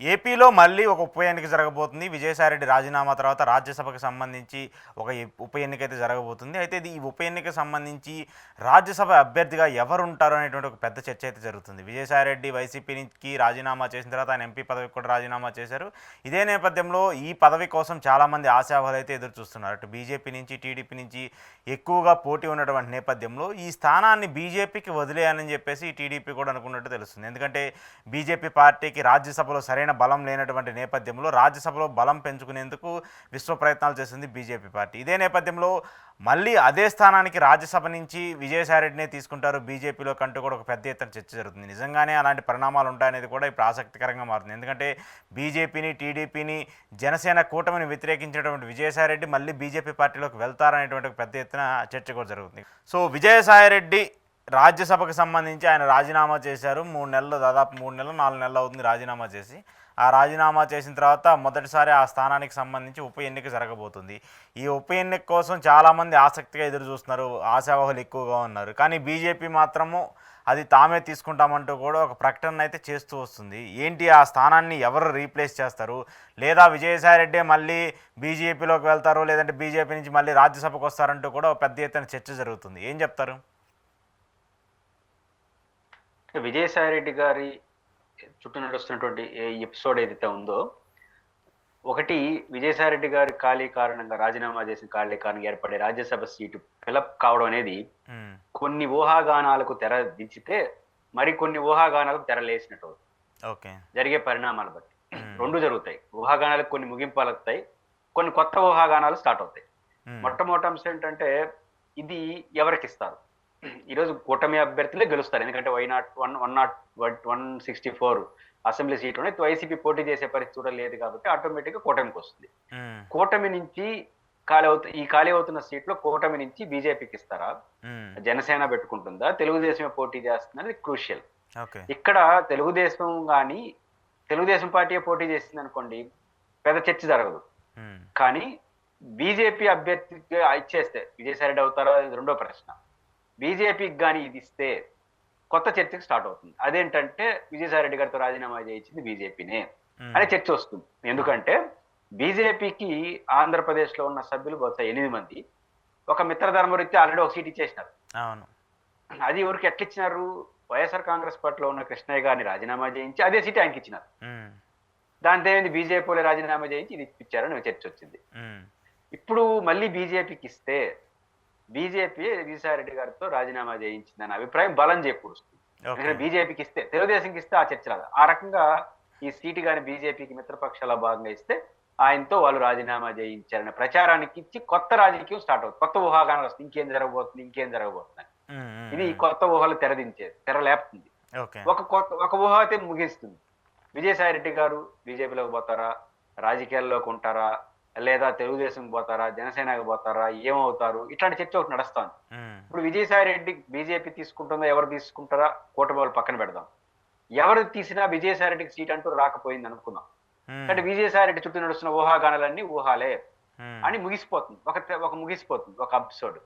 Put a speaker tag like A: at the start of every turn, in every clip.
A: ఏపీలో మళ్ళీ ఒక ఉప ఎన్నిక జరగబోతుంది. విజయసాయిరెడ్డి రాజీనామా తర్వాత రాజ్యసభకు సంబంధించి ఒక ఉప ఎన్నిక అయితే జరగబోతుంది. అయితే ఈ ఉప ఎన్నికకు సంబంధించి రాజ్యసభ అభ్యర్థిగా ఎవరుంటారు అనేటువంటి ఒక పెద్ద చర్చ అయితే జరుగుతుంది. విజయసాయిరెడ్డి వైసీపీకి రాజీనామా చేసిన తర్వాత ఆయన ఎంపీ పదవికి కూడా రాజీనామా చేశారు. ఇదే నేపథ్యంలో ఈ పదవి కోసం చాలామంది ఆశావాహులు అయితే ఎదురు చూస్తున్నారు. అటు బీజేపీ నుంచి టీడీపీ నుంచి ఎక్కువగా పోటీ ఉన్నటువంటి నేపథ్యంలో ఈ స్థానాన్ని బీజేపీకి వదిలేయాలని చెప్పేసి టీడీపీ కూడా అనుకున్నట్టు తెలుస్తుంది. ఎందుకంటే బీజేపీ పార్టీకి రాజ్యసభలో సరైన బలం లేనటువంటి నేపథ్యంలో రాజ్యసభలో బలం పెంచుకునేందుకు విశ్వ ప్రయత్నాలు చేస్తుంది బీజేపీ పార్టీ. ఇదే నేపథ్యంలో మళ్ళీ అదే స్థానానికి రాజ్యసభ నుంచి విజయసాయిరెడ్డినే తీసుకుంటారు బీజేపీలో కంటూ కూడా ఒక పెద్ద ఎత్తున చర్చ జరుగుతుంది. నిజంగానే అలాంటి పరిణామాలు ఉంటాయనేది కూడా ఇప్పుడు ఆసక్తికరంగా మారుతుంది. ఎందుకంటే బీజేపీని టీడీపీని జనసేన కూటమిని వ్యతిరేకించినటువంటి విజయసాయిరెడ్డి మళ్ళీ బీజేపీ పార్టీలోకి వెళ్తారనేటువంటి ఒక పెద్ద ఎత్తున చర్చ కూడా జరుగుతుంది. సో విజయసాయిరెడ్డి రాజ్యసభకు సంబంధించి ఆయన రాజీనామా చేశారు. 3 నెలలు దాదాపు 3 నెలలు 4 నెలలు అవుతుంది రాజీనామా చేసి. ఆ రాజీనామా చేసిన తర్వాత మొదటిసారి ఆ స్థానానికి సంబంధించి ఉప ఎన్నిక జరగబోతుంది. ఈ ఉప ఎన్నిక కోసం చాలామంది ఆసక్తిగా ఎదురు చూస్తున్నారు, ఆశావాహులు ఎక్కువగా ఉన్నారు. కానీ బీజేపీ మాత్రము అది తామే తీసుకుంటామంటూ కూడా ఒక ప్రకటన అయితే చేస్తూ వస్తుంది. ఏంటి ఆ స్థానాన్ని ఎవరు రీప్లేస్ చేస్తారు, లేదా విజయసాయిరెడ్డి మళ్ళీ బీజేపీలోకి వెళ్తారు, లేదంటే బీజేపీ నుంచి మళ్ళీ రాజ్యసభకు వస్తారంటూ కూడా ఒక పెద్ద ఎత్తున చర్చ జరుగుతుంది. ఏం చెప్తారు?
B: విజయసాయిరెడ్డి గారి చుట్టూ నడుస్తున్నటువంటి ఎపిసోడ్ ఏదైతే ఉందో, ఒకటి విజయసాయిరెడ్డి గారి ఖాళీ కారణంగా రాజీనామా చేసిన ఖాళీ కారణంగా ఏర్పడే రాజ్యసభ సీటు ఫిలప్ కావడం అనేది కొన్ని ఊహాగానాలకు తెర దించితే మరికొన్ని ఊహాగానాలకు తెరలేసినట్టు
A: ఓకే
B: జరిగే పరిణామాలు బట్టి రెండు జరుగుతాయి. ఊహాగానాలకు కొన్ని ముగింపు పలుకుతాయి, కొన్ని కొత్త ఊహాగానాలు స్టార్ట్ అవుతాయి. మొట్టమొదటి అంశం ఏంటంటే, ఇది ఎవరికి ఇస్తారు? ఈరోజు కూటమి అభ్యర్థులే గెలుస్తారు. ఎందుకంటే వైనాట్ 164 అసెంబ్లీ సీట్ ఉన్నాయి. వైసీపీ పోటీ చేసే పరిస్థితి కూడా లేదు కాబట్టి ఆటోమేటిక్ గా కూటమికి వస్తుంది. కూటమి నుంచి ఖాళీ అవుతున్న సీట్లో కూటమి నుంచి బీజేపీకి ఇస్తారా, జనసేన పెట్టుకుంటుందా, తెలుగుదేశం పోటీ చేస్తుందని క్రూషియల్. ఇక్కడ తెలుగుదేశం పార్టీ పోటీ చేసింది అనుకోండి, పెద్ద చర్చ జరగదు. కానీ బీజేపీ అభ్యర్థికి ఇచ్చేస్తే విజయసాయిరెడ్డి అవుతారా, రెండో ప్రశ్న. బీజేపీకి కానీ ఇది ఇస్తే కొత్త చర్చకి స్టార్ట్ అవుతుంది. అదేంటంటే విజయసాయిరెడ్డి గారితో రాజీనామా చేయించింది బీజేపీనే అనే చర్చ వస్తుంది. ఎందుకంటే బీజేపీకి ఆంధ్రప్రదేశ్ లో ఉన్న సభ్యులు బహుశా 8 మంది, ఒక మిత్రధర్మరీత్యా ఆల్రెడీ ఒక సీట్ ఇచ్చేసినారు. అది ఎవరికి ఎట్లా ఇచ్చినారు? వైఎస్ఆర్ కాంగ్రెస్ పార్టీలో ఉన్న కృష్ణయ్య గారిని రాజీనామా చేయించి అదే సీట్ ఆయనకి ఇచ్చినారు. దాంతో ఏమైంది, బీజేపీలో రాజీనామా చేయించి ఇది ఇచ్చారని చర్చ వచ్చింది. ఇప్పుడు మళ్ళీ బీజేపీకి ఇస్తే బీజేపీ విజయసాయిరెడ్డి గారితో రాజీనామా చేయించిందన్న అభిప్రాయం బలం చేకూరుస్తుంది. బీజేపీకి ఇస్తే, తెలుగుదేశంకి ఇస్తే ఆ చర్చ రాదు. ఆ రకంగా ఈ సీటు కానీ బీజేపీకి మిత్రపక్షాల భాగంగా ఇస్తే ఆయనతో వాళ్ళు రాజీనామా చేయించారనే ప్రచారానికి ఇచ్చి కొత్త రాజకీయం స్టార్ట్ అవుతుంది. కొత్త ఊహాగానాలు వస్తుంది, ఇంకేం జరగబోతుంది. ఇది కొత్త ఊహలు తెరలేపుతుంది. ఒక ఊహ అయితే ముగిస్తుంది. విజయసాయిరెడ్డి గారు బీజేపీలోకి పోతారా, రాజకీయాల్లోకి ఉంటారా, లేదా తెలుగుదేశం పోతారా, జనసేనకి పోతారా, ఏమవుతారు, ఇట్లాంటి చర్చ ఒకటి నడుస్తాను. ఇప్పుడు విజయసాయిరెడ్డి బీజేపీ తీసుకుంటుందో ఎవరు తీసుకుంటారా, కూటమి వాళ్ళు పక్కన పెడదాం. ఎవరు తీసినా విజయసాయిరెడ్డికి సీట్ అంటూ రాకపోయింది అనుకుందాం. అంటే విజయసాయిరెడ్డి చుట్టూ నడుస్తున్న ఊహాగానాలన్నీ ఊహాలే అని ముగిసిపోతుంది. ఒక ఎపిసోడ్.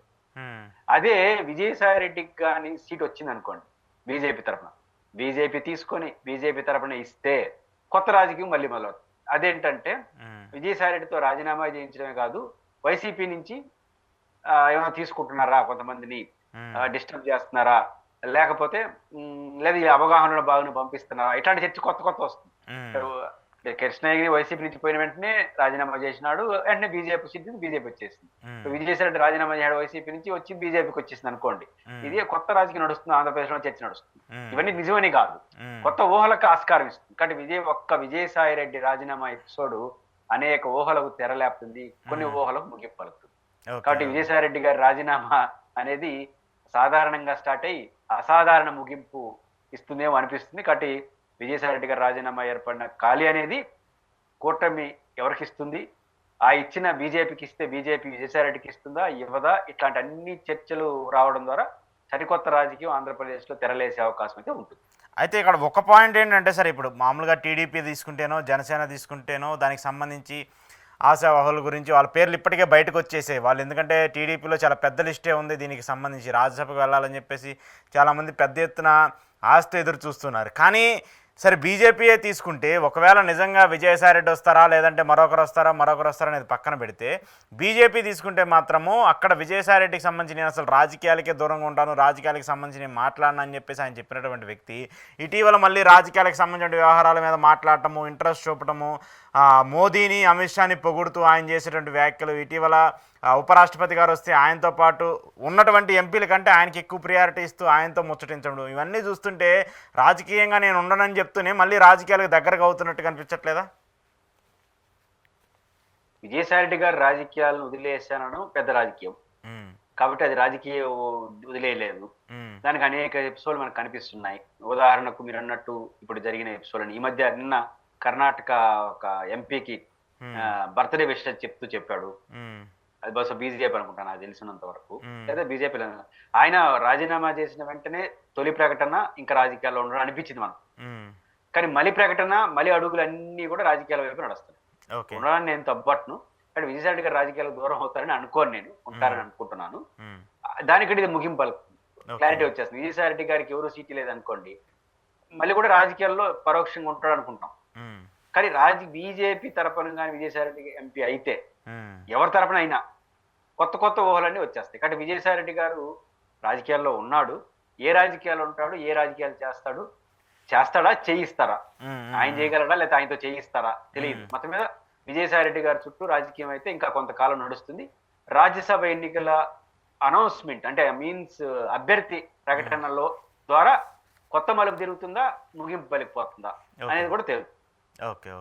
B: అదే విజయసాయిరెడ్డికి కానీ సీట్ వచ్చింది అనుకోండి బీజేపీ తరఫున, బీజేపీ తీసుకొని బీజేపీ తరఫున ఇస్తే కొత్త రాజకీయం మళ్ళీ మొదలవుతుంది. అదేంటంటే విజయసాయిరెడ్డితో రాజీనామా చేయించడమే కాదు, వైసీపీ నుంచి ఏమైనా తీసుకుంటున్నారా, కొంతమందిని డిస్టర్బ్ చేస్తున్నారా, లేకపోతే లేదా ఈ అవగాహన భాగం పంపిస్తున్నారా, ఇట్లాంటి చర్చ కొత్త వస్తుంది. కృష్ణయ్య వైసీపీ నుంచి పోయిన వెంటనే రాజీనామా చేసినాడు, వెంటనే బీజేపీ వచ్చేసింది. విజయసాయిరెడ్డి రాజీనామా చేశాడు వైసీపీ నుంచి, వచ్చి బీజేపీకి వచ్చేసింది అనుకోండి. ఇది కొత్త రాజకీయం నడుస్తుంది, ఆంధ్రప్రదేశ్ లో చర్చ నడుస్తుంది. ఇవన్నీ నిజమని కాదు, కొత్త ఊహలకు ఆస్కారం ఇస్తుంది. కాబట్టి విజయసాయిరెడ్డి రాజీనామా ఎపిసోడ్ అనేక ఊహలకు తెరలేపుతుంది, కొన్ని ఊహలకు ముగింపు పలుకుతుంది. కాబట్టి విజయసాయిరెడ్డి గారి రాజీనామా అనేది సాధారణంగా స్టార్ట్ అయ్యి అసాధారణ ముగింపు ఇస్తుందేమో అనిపిస్తుంది. కాబట్టి విజయసాయిరెడ్డి గారి రాజీనామా ఏర్పడిన ఖాళీ అనేది కూటమి ఎవరికి ఇస్తుంది, ఆ ఇచ్చిన బీజేపీకి ఇస్తే బీజేపీ విజయసాయిరెడ్డికి ఇస్తుందా, ఇవ్వదా, ఇట్లాంటి అన్ని చర్చలు రావడం ద్వారా సరికొత్త రాజకీయం ఆంధ్రప్రదేశ్లో తెరలేసే అవకాశం అయితే ఉంటుంది.
A: అయితే ఇక్కడ ఒక పాయింట్ ఏంటంటే, సరే ఇప్పుడు మామూలుగా టీడీపీ తీసుకుంటేనో జనసేన తీసుకుంటేనో దానికి సంబంధించి ఆశావాహుల గురించి వాళ్ళ పేర్లు ఇప్పటికే బయటకు వచ్చేసాయి వాళ్ళు. ఎందుకంటే టీడీపీలో చాలా పెద్ద లిస్టే ఉంది దీనికి సంబంధించి, రాజ్యసభకు వెళ్ళాలని చెప్పేసి చాలామంది పెద్ద ఎత్తున ఆశతో ఎదురు చూస్తున్నారు. కానీ సరే బీజేపీయే తీసుకుంటే ఒకవేళ నిజంగా విజయసాయి రెడ్డి వస్తారా లేదంటే మరొకరు వస్తారా అనేది పక్కన పెడితే బీజేపీ తీసుకుంటే మాత్రము అక్కడ విజయసాయి రెడ్డికి సంబంధించి నేను అసలు రాజకీయాలకే దూరంగా ఉంటాను, రాజకీయాలకు సంబంధించి నేను మాట్లాడను అని చెప్పేసి ఆయన చెప్పినటువంటి వ్యక్తి ఇటీవల మళ్ళీ రాజకీయాలకు సంబంధించిన వ్యవహారాల మీద మాట్లాడటము, ఇంట్రెస్ట్ చూపటము, మోదీని అమిత్ షాని పొగుడుతూ ఆయన చేసేటువంటి వ్యాఖ్యలు, ఇటీవల ఉపరాష్ట్రపతి గారు వస్తే ఆయనతో పాటు ఉన్నటువంటి ఎంపీల కంటే ఆయనకి ఎక్కువ ప్రియారిటీ ఇస్తూ ఆయనతో ముచ్చటించడం, ఇవన్నీ చూస్తుంటే రాజకీయంగా నేను ఉండనని చెప్తూనే మళ్ళీ రాజకీయాలకు దగ్గరకు అవుతున్నట్టు కనిపించట్లేదా?
B: విజయసాయి రెడ్డి గారు రాజకీయాలను వదిలేశానడం పెద్ద రాజకీయం కాబట్టి అది రాజకీయ వదిలేయలేదు. దానికి అనేక ఎపిసోడ్లు మనకు కనిపిస్తున్నాయి. ఉదాహరణకు మీరు అన్నట్టు ఇప్పుడు జరిగిన ఎపిసోడ్ ఈ మధ్య నిన్న కర్ణాటక ఒక ఎంపీకి బర్త్డే విషయం చెప్పాడు. అది బహుశా బీజేపీ అనుకుంటాను నాకు తెలిసినంత వరకు, లేదా బీజేపీ ఆయన రాజీనామా చేసిన వెంటనే తొలి ప్రకటన ఇంకా రాజకీయాల్లో ఉండడం అనిపించింది మనం. కానీ మళ్ళీ ప్రకటన మళ్ళీ అడుగులు అన్ని కూడా రాజకీయాల వైపు నడుస్తాయి. ఉండడాన్ని నేను తప్పట్ను, కానీ విజయసాయి రెడ్డి గారు రాజకీయాలకు దూరం అవుతారని అనుకోను, నేను ఉంటారని అనుకుంటున్నాను. దానికంటే ఇది ముగింపు క్లారిటీ వచ్చేస్తుంది. విజయసాయి రెడ్డి గారికి ఎవరు సీటీ లేదనుకోండి మళ్ళీ కూడా రాజకీయాల్లో పరోక్షంగా ఉంటాడు అనుకుంటాం. కానీ బీజేపీ తరపున కానీ విజయసాయి రెడ్డి ఎంపీ అయితే ఎవరి తరపున అయినా కొత్త కొత్త ఊహలన్నీ వచ్చేస్తాయి. కాబట్టి విజయసాయి రెడ్డి గారు రాజకీయాల్లో ఉన్నాడు, ఏ రాజకీయాలు ఉంటాడు, ఏ రాజకీయాలు చేస్తాడా చేయిస్తారా, ఆయన చేయగలడా లేదా ఆయనతో చేయిస్తారా తెలియదు. మొత్తం మీద విజయసాయి రెడ్డి గారి చుట్టూ రాజకీయం అయితే ఇంకా కొంతకాలం నడుస్తుంది. రాజ్యసభ ఎన్నికల అనౌన్స్మెంట్ అంటే మీన్స్ అభ్యర్థి ప్రకటనలో ద్వారా కొత్త మలుపు తిరుగుతుందా, ముగింపు పలికిపోతుందా అనేది కూడా తెలియదు.
A: ఓకే.